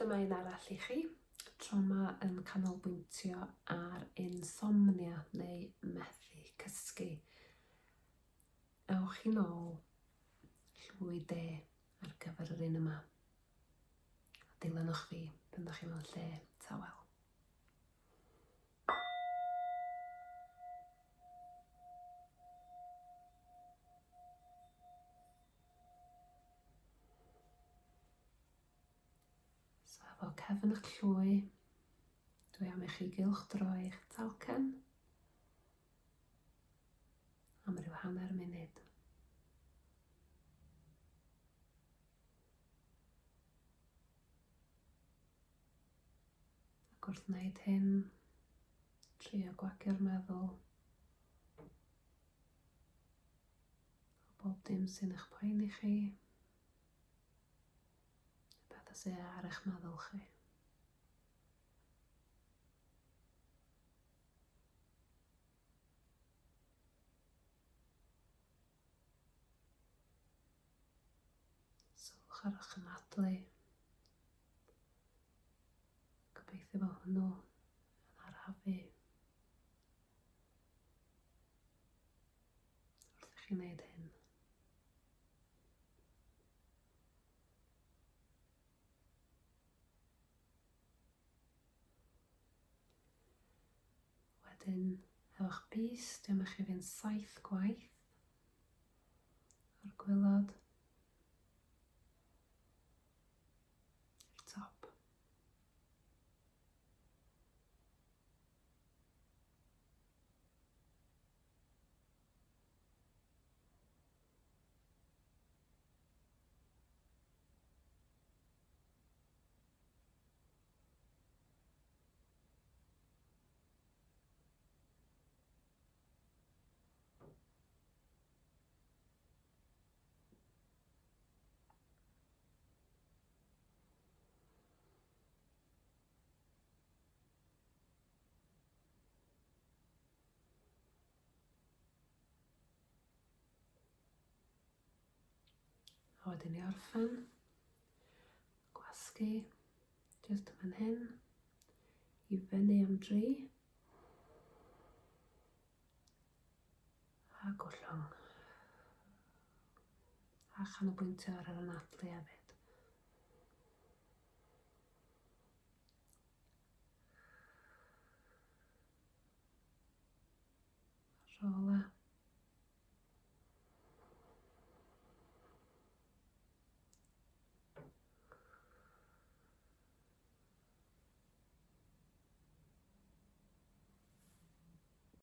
dyma un arall i chi. Tro yma yn canolbwyntio ar insomnia neu methu cysgu. Ewch i nôl llwy de ar gyfer yr un yma. Dilynwch fi pan ydych chi mewn lle tawel. So efo cefn eich llwy, dwi am i chi gylchdroi eich talcen am ryw hanner munud. Ac wrth wneud hyn, trio gwagio'r meddwl o bob dim sy'n eich poeni chi, beth sydd ar eich meddwl chi. Sylwch ar eich anadlu. Gobeithio bod hwnnw yn arafu wrth i chi wneud hyn. Wedyn, efo'ch bys, dwi am i chi fynd 7 gwaith o'r gwaelod i'r top. A wedyn i orffen, gwasgu, jyst fan hyn, i fyny am 3, a gollwng. A chanolbwyntio ar yr anadlu hefyd. Ar ôl